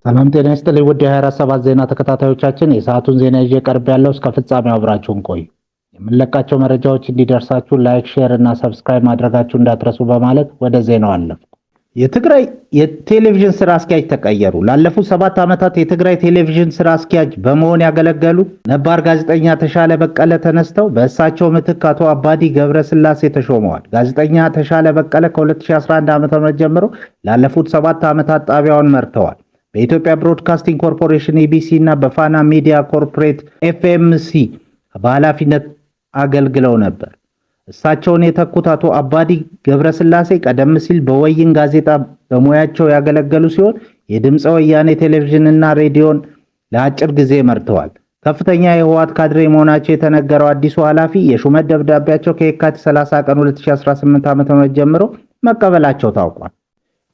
ሰላም ጤና ይስጥልኝ ውድ የ24/7 ዜና ተከታታዮቻችን፣ የሰዓቱን ዜና ይዤ ቀርብ ያለው እስከ ፍጻሜው አብራችሁን ቆዩ። የምንለቃቸው መረጃዎች እንዲደርሳችሁ ላይክ፣ ሼር እና ሰብስክራይብ ማድረጋችሁ እንዳትረሱ በማለት ወደ ዜናው አለፍኩ። የትግራይ የቴሌቪዥን ስራ አስኪያጅ ተቀየሩ። ላለፉት 7 ዓመታት የትግራይ ቴሌቪዥን ስራ አስኪያጅ በመሆን ያገለገሉ ነባር ጋዜጠኛ ተሻለ በቀለ ተነስተው በእሳቸው ምትክ አቶ አባዲ ገብረስላሴ ተሾመዋል። ጋዜጠኛ ተሻለ በቀለ ከ2011 ዓ.ም ጀምሮ ላለፉት 7 ዓመታት ጣቢያውን መርተዋል። በኢትዮጵያ ብሮድካስቲንግ ኮርፖሬሽን ኢቢሲ እና በፋና ሚዲያ ኮርፖሬት ኤፍኤምሲ በኃላፊነት አገልግለው ነበር። እሳቸውን የተኩት አቶ አባዲ ገብረስላሴ ቀደም ሲል በወይን ጋዜጣ በሙያቸው ያገለገሉ ሲሆን የድምፀ ወያኔ ቴሌቪዥን እና ሬዲዮን ለአጭር ጊዜ መርተዋል። ከፍተኛ የህወሓት ካድሬ መሆናቸው የተነገረው አዲሱ ኃላፊ የሹመት ደብዳቤያቸው ከየካቲት 30 ቀን 2018 ዓ.ም ጀምሮ መቀበላቸው ታውቋል።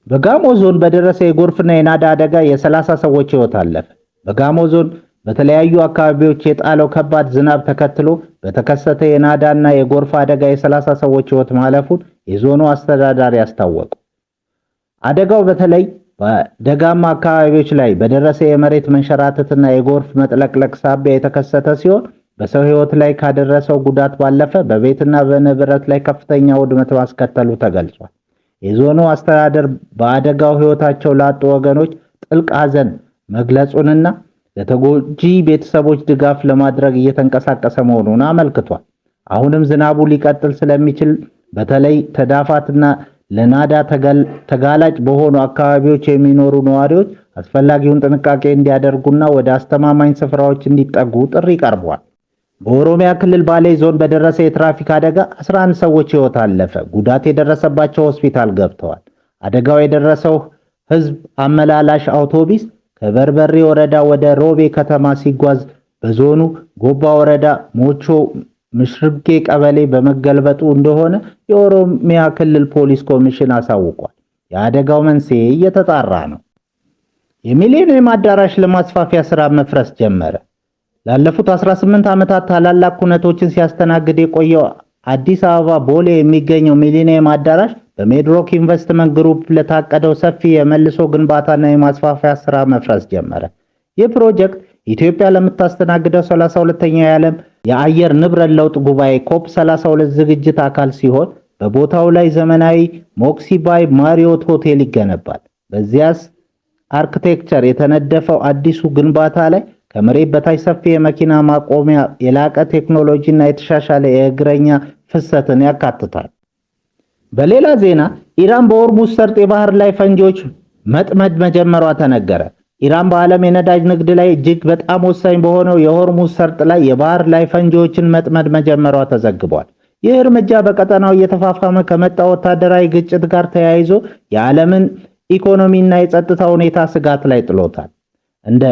በጋሞ ዞን በደረሰ የጎርፍና የናዳ አደጋ የ30 ሰዎች ህይወት አለፈ። በጋሞ ዞን በተለያዩ አካባቢዎች የጣለው ከባድ ዝናብ ተከትሎ በተከሰተ የናዳና የጎርፍ አደጋ የ30 ሰዎች ህይወት ማለፉን የዞኑ አስተዳዳሪ አስታወቁ። አደጋው በተለይ በደጋማ አካባቢዎች ላይ በደረሰ የመሬት መንሸራተትና የጎርፍ መጥለቅለቅ ሳቢያ የተከሰተ ሲሆን በሰው ህይወት ላይ ካደረሰው ጉዳት ባለፈ በቤትና በንብረት ላይ ከፍተኛ ውድመት ማስከተሉ ተገልጿል። የዞኑ አስተዳደር በአደጋው ህይወታቸው ላጡ ወገኖች ጥልቅ ሐዘን መግለጹንና ለተጎጂ ቤተሰቦች ድጋፍ ለማድረግ እየተንቀሳቀሰ መሆኑን አመልክቷል። አሁንም ዝናቡ ሊቀጥል ስለሚችል በተለይ ተዳፋትና ለናዳ ተጋላጭ በሆኑ አካባቢዎች የሚኖሩ ነዋሪዎች አስፈላጊውን ጥንቃቄ እንዲያደርጉና ወደ አስተማማኝ ስፍራዎች እንዲጠጉ ጥሪ ቀርቧል። በኦሮሚያ ክልል ባሌ ዞን በደረሰ የትራፊክ አደጋ 11 ሰዎች ህይወት አለፈ። ጉዳት የደረሰባቸው ሆስፒታል ገብተዋል። አደጋው የደረሰው ህዝብ አመላላሽ አውቶቡስ ከበርበሬ ወረዳ ወደ ሮቤ ከተማ ሲጓዝ በዞኑ ጎባ ወረዳ ሞቾ ምሽርጌ ቀበሌ በመገልበጡ እንደሆነ የኦሮሚያ ክልል ፖሊስ ኮሚሽን አሳውቋል። የአደጋው መንስኤ እየተጣራ ነው። የሚሊኒየም አዳራሽ ለማስፋፊያ ስራ መፍረስ ጀመረ። ላለፉት 18 ዓመታት ታላላቅ ኩነቶችን ሲያስተናግድ የቆየው አዲስ አበባ ቦሌ የሚገኘው ሚሊኒየም አዳራሽ በሜድሮክ ኢንቨስትመንት ግሩፕ ለታቀደው ሰፊ የመልሶ ግንባታና የማስፋፊያ ስራ መፍረስ ጀመረ። ይህ ፕሮጀክት ኢትዮጵያ ለምታስተናግደው 32ኛው የዓለም የአየር ንብረት ለውጥ ጉባኤ ኮፕ 32 ዝግጅት አካል ሲሆን በቦታው ላይ ዘመናዊ ሞክሲባይ ማሪዮት ሆቴል ይገነባል። በዚያስ አርኪቴክቸር የተነደፈው አዲሱ ግንባታ ላይ ከመሬት በታች ሰፊ የመኪና ማቆሚያ፣ የላቀ ቴክኖሎጂ እና የተሻሻለ የእግረኛ ፍሰትን ያካትታል። በሌላ ዜና ኢራን በሆርሙዝ ሰርጥ የባህር ላይ ፈንጂዎች መጥመድ መጀመሯ ተነገረ። ኢራን በዓለም የነዳጅ ንግድ ላይ እጅግ በጣም ወሳኝ በሆነው የሆርሙዝ ሰርጥ ላይ የባህር ላይ ፈንጂዎችን መጥመድ መጀመሯ ተዘግቧል። ይህ እርምጃ በቀጠናው እየተፋፋመ ከመጣ ወታደራዊ ግጭት ጋር ተያይዞ የዓለምን ኢኮኖሚና የጸጥታ ሁኔታ ስጋት ላይ ጥሎታል። እንደ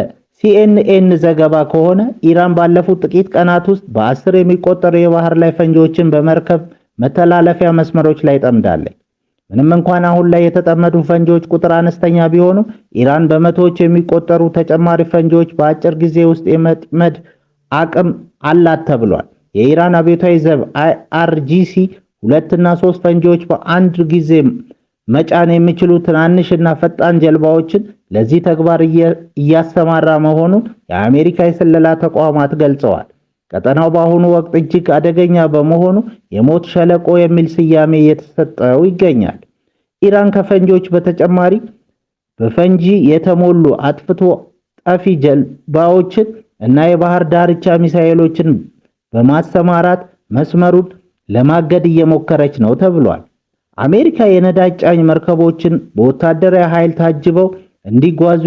ሲኤንኤን ዘገባ ከሆነ ኢራን ባለፉት ጥቂት ቀናት ውስጥ በ10 የሚቆጠሩ የባህር ላይ ፈንጂዎችን በመርከብ መተላለፊያ መስመሮች ላይ ጠምዳለች። ምንም እንኳን አሁን ላይ የተጠመዱ ፈንጂዎች ቁጥር አነስተኛ ቢሆኑ ኢራን በመቶዎች የሚቆጠሩ ተጨማሪ ፈንጂዎች በአጭር ጊዜ ውስጥ የመጥመድ አቅም አላት ተብሏል። የኢራን አብዮታዊ ዘብ IRGC 2 እና 3 ፈንጂዎች በአንድ ጊዜ መጫን የሚችሉ ትናንሽና ፈጣን ጀልባዎችን ለዚህ ተግባር እያሰማራ መሆኑን የአሜሪካ የስለላ ተቋማት ገልጸዋል። ቀጠናው በአሁኑ ወቅት እጅግ አደገኛ በመሆኑ የሞት ሸለቆ የሚል ስያሜ እየተሰጠው ይገኛል። ኢራን ከፈንጂዎች በተጨማሪ በፈንጂ የተሞሉ አጥፍቶ ጠፊ ጀልባዎችን እና የባህር ዳርቻ ሚሳኤሎችን በማሰማራት መስመሩን ለማገድ እየሞከረች ነው ተብሏል። አሜሪካ የነዳጅ ጫኝ መርከቦችን በወታደራዊ ኃይል ታጅበው እንዲጓዙ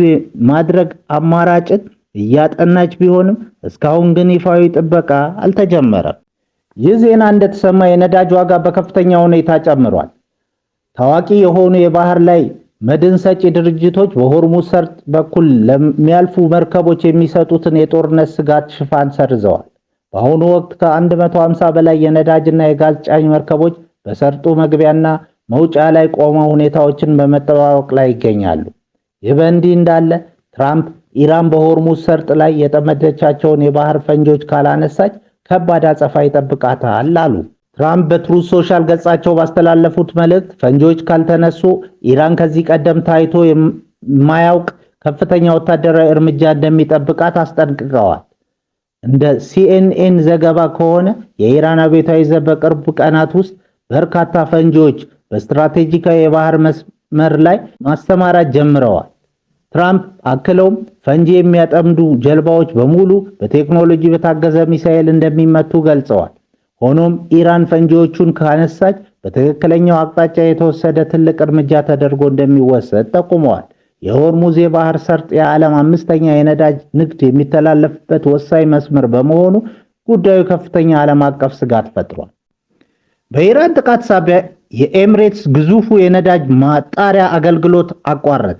ማድረግ አማራጭን እያጠናች ቢሆንም እስካሁን ግን ይፋዊ ጥበቃ አልተጀመረም። ይህ ዜና እንደተሰማ የነዳጅ ዋጋ በከፍተኛ ሁኔታ ጨምሯል። ታዋቂ የሆኑ የባህር ላይ መድን ሰጪ ድርጅቶች በሆርሙዝ ሰርጥ በኩል ለሚያልፉ መርከቦች የሚሰጡትን የጦርነት ስጋት ሽፋን ሰርዘዋል። በአሁኑ ወቅት ከ150 በላይ የነዳጅና የጋዝ ጫኝ መርከቦች በሰርጡ መግቢያና መውጫ ላይ ቆመው ሁኔታዎችን በመጠባበቅ ላይ ይገኛሉ። ይህ በእንዲህ እንዳለ ትራምፕ ኢራን በሆርሙዝ ሰርጥ ላይ የጠመደቻቸውን የባህር ፈንጂዎች ካላነሳች ከባድ አጸፋ ይጠብቃታል አሉ። ትራምፕ በትሩዝ ሶሻል ገጻቸው ባስተላለፉት መልእክት ፈንጂዎች ካልተነሱ ኢራን ከዚህ ቀደም ታይቶ የማያውቅ ከፍተኛ ወታደራዊ እርምጃ እንደሚጠብቃት አስጠንቅቀዋል። እንደ CNN ዘገባ ከሆነ የኢራን አብዮታዊ ዘብ በቅርብ ቀናት ውስጥ በርካታ ፈንጂዎች በስትራቴጂካዊ የባህር መስመር ላይ ማሰማራት ጀምረዋል። ትራምፕ አክለውም ፈንጂ የሚያጠምዱ ጀልባዎች በሙሉ በቴክኖሎጂ በታገዘ ሚሳኤል እንደሚመቱ ገልጸዋል። ሆኖም ኢራን ፈንጂዎቹን ካነሳች በትክክለኛው አቅጣጫ የተወሰደ ትልቅ እርምጃ ተደርጎ እንደሚወሰድ ጠቁመዋል። የሆርሙዝ የባህር ሰርጥ የዓለም አምስተኛ የነዳጅ ንግድ የሚተላለፍበት ወሳኝ መስመር በመሆኑ ጉዳዩ ከፍተኛ ዓለም አቀፍ ስጋት ፈጥሯል። በኢራን ጥቃት ሳቢያ የኤሚሬትስ ግዙፉ የነዳጅ ማጣሪያ አገልግሎት አቋረጠ።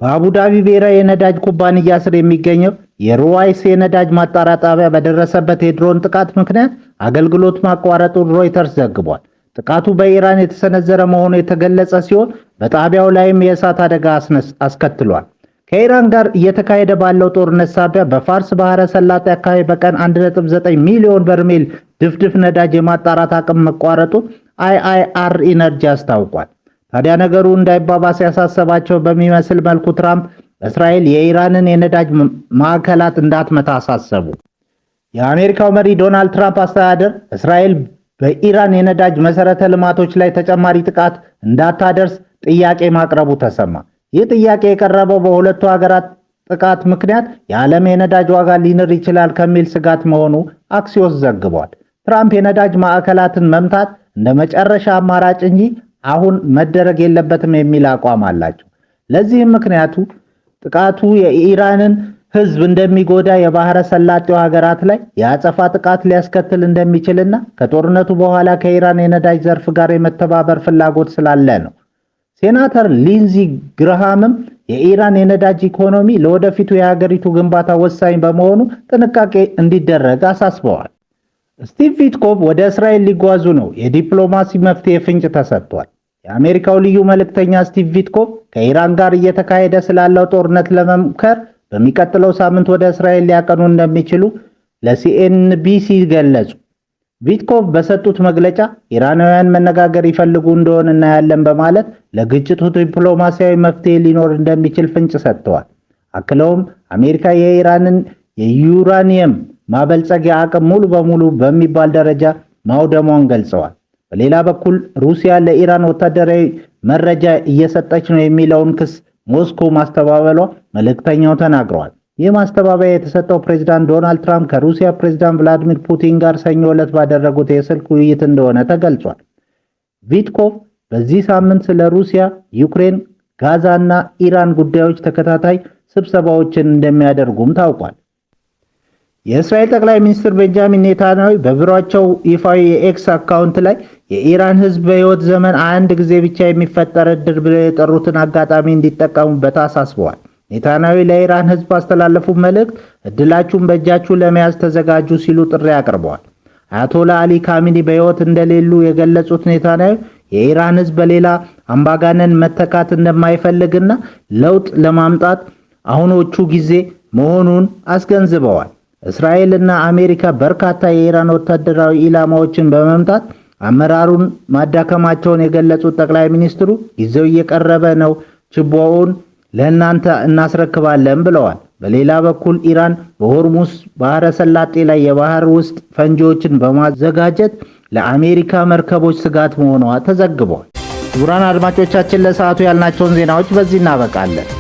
በአቡዳቢ ብሔራዊ የነዳጅ ኩባንያ ስር የሚገኘው የሩዋይስ የነዳጅ ማጣሪያ ጣቢያ በደረሰበት የድሮን ጥቃት ምክንያት አገልግሎት ማቋረጡን ሮይተርስ ዘግቧል። ጥቃቱ በኢራን የተሰነዘረ መሆኑ የተገለጸ ሲሆን በጣቢያው ላይም የእሳት አደጋ አስከትሏል። ከኢራን ጋር እየተካሄደ ባለው ጦርነት ሳቢያ በፋርስ ባህረ ሰላጤ አካባቢ በቀን 1.9 ሚሊዮን በርሜል ድፍድፍ ነዳጅ የማጣራት አቅም መቋረጡን አይአይአር ኢነርጂ አስታውቋል። ታዲያ ነገሩ እንዳይባባስ ያሳሰባቸው በሚመስል መልኩ ትራምፕ እስራኤል የኢራንን የነዳጅ ማዕከላት እንዳትመታ አሳሰቡ። የአሜሪካው መሪ ዶናልድ ትራምፕ አስተዳደር እስራኤል በኢራን የነዳጅ መሰረተ ልማቶች ላይ ተጨማሪ ጥቃት እንዳታደርስ ጥያቄ ማቅረቡ ተሰማ። ይህ ጥያቄ የቀረበው በሁለቱ ሀገራት ጥቃት ምክንያት የዓለም የነዳጅ ዋጋ ሊንር ይችላል ከሚል ስጋት መሆኑ አክሲዮስ ዘግቧል። ትራምፕ የነዳጅ ማዕከላትን መምታት እንደ መጨረሻ አማራጭ እንጂ አሁን መደረግ የለበትም የሚል አቋም አላቸው። ለዚህም ምክንያቱ ጥቃቱ የኢራንን ሕዝብ እንደሚጎዳ የባህረ ሰላጤው ሀገራት ላይ የአጸፋ ጥቃት ሊያስከትል እንደሚችልና ከጦርነቱ በኋላ ከኢራን የነዳጅ ዘርፍ ጋር የመተባበር ፍላጎት ስላለ ነው። ሴናተር ሊንዚ ግርሃምም የኢራን የነዳጅ ኢኮኖሚ ለወደፊቱ የሀገሪቱ ግንባታ ወሳኝ በመሆኑ ጥንቃቄ እንዲደረግ አሳስበዋል። ስቲቭ ዊትኮቭ ወደ እስራኤል ሊጓዙ ነው። የዲፕሎማሲ መፍትሄ ፍንጭ ተሰጥቷል። የአሜሪካው ልዩ መልእክተኛ ስቲቭ ዊትኮቭ ከኢራን ጋር እየተካሄደ ስላለው ጦርነት ለመምከር በሚቀጥለው ሳምንት ወደ እስራኤል ሊያቀኑ እንደሚችሉ ለሲኤንቢሲ ገለጹ። ዊትኮቭ በሰጡት መግለጫ ኢራናውያን መነጋገር ይፈልጉ እንደሆነ እናያለን በማለት ለግጭቱ ዲፕሎማሲያዊ መፍትሄ ሊኖር እንደሚችል ፍንጭ ሰጥተዋል። አክለውም አሜሪካ የኢራንን የዩራኒየም ማበልጸጊያ አቅም ሙሉ በሙሉ በሚባል ደረጃ ማውደሟን ገልጸዋል። በሌላ በኩል ሩሲያ ለኢራን ወታደራዊ መረጃ እየሰጠች ነው የሚለውን ክስ ሞስኮ ማስተባበሏ መልእክተኛው ተናግረዋል። ይህ ማስተባበያ የተሰጠው ፕሬዝዳንት ዶናልድ ትራምፕ ከሩሲያ ፕሬዝዳንት ቭላዲሚር ፑቲን ጋር ሰኞ ዕለት ባደረጉት የስልክ ውይይት እንደሆነ ተገልጿል። ዊትኮቭ በዚህ ሳምንት ስለ ሩሲያ፣ ዩክሬን፣ ጋዛ እና ኢራን ጉዳዮች ተከታታይ ስብሰባዎችን እንደሚያደርጉም ታውቋል። የእስራኤል ጠቅላይ ሚኒስትር ቤንጃሚን ኔታንያሁ በቢሮአቸው ይፋዊ የኤክስ አካውንት ላይ የኢራን ሕዝብ በሕይወት ዘመን አንድ ጊዜ ብቻ የሚፈጠር ዕድል ብለው የጠሩትን አጋጣሚ እንዲጠቀሙበት አሳስበዋል። ኔታንያሁ ለኢራን ሕዝብ ባስተላለፉት መልእክት ዕድላችሁን በእጃችሁ ለመያዝ ተዘጋጁ ሲሉ ጥሪ አቅርበዋል። አያቶላ አሊ ካሚኒ በሕይወት እንደሌሉ የገለጹት ኔታንያሁ የኢራን ሕዝብ በሌላ አምባገነን መተካት እንደማይፈልግና ለውጥ ለማምጣት አሁኖቹ ጊዜ መሆኑን አስገንዝበዋል። እስራኤልና አሜሪካ በርካታ የኢራን ወታደራዊ ኢላማዎችን በመምታት አመራሩን ማዳከማቸውን የገለጹት ጠቅላይ ሚኒስትሩ ጊዜው እየቀረበ ነው፣ ችቦውን ለእናንተ እናስረክባለን ብለዋል። በሌላ በኩል ኢራን በሆርሙዝ ባህረ ሰላጤ ላይ የባህር ውስጥ ፈንጂዎችን በማዘጋጀት ለአሜሪካ መርከቦች ስጋት መሆኗ ተዘግቧል። ክቡራን አድማጮቻችን ለሰዓቱ ያልናቸውን ዜናዎች በዚህ እናበቃለን።